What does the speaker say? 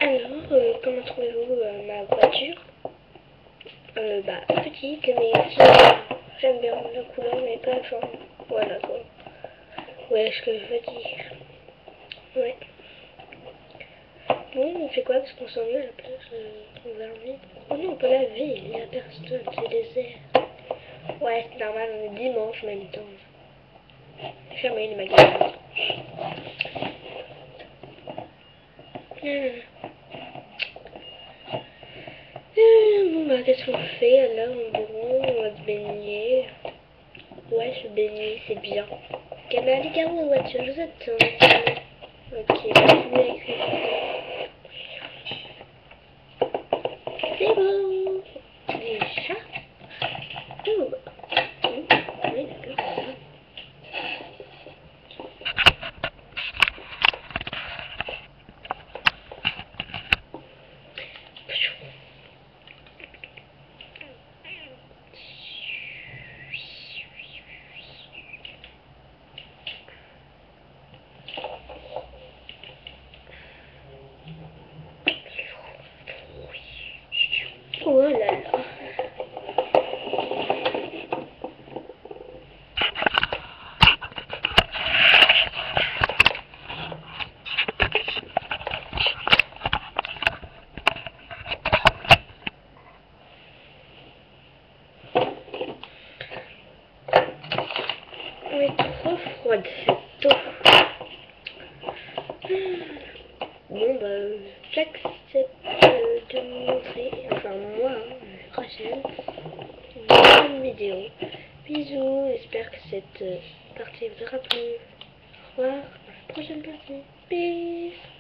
Alors, comment trouvez-vous ma voiture? Petite, mais aussi, j'aime bien la couleur, mais pas la forme. Voilà quoi. Ouais, ce que je veux dire. Ouais. Bon, on fait quoi parce qu'on s'ennuie à la place? On va l'ennuyer. Oh non, on peut la vie, il n'y a personne, c'est désert. Ouais, c'est normal, on est dimanche en même temps. Fermez les magasins. Bon bah qu'est-ce qu'on fait alors? On va se baigner. Ouais, se baigner, c'est bien. Ok, bah allez, garons la voiture, je vous attends. Ok, bah c'est bon. Déjà? Oh. Oui, d'accord. Oh là là. On est trop froide cette eau. Bon bah j'accepte de me montrer, enfin moi, Rachel, une vidéo. Bisous, j'espère que cette partie vous aura plu. Au revoir, à la prochaine partie. Peace.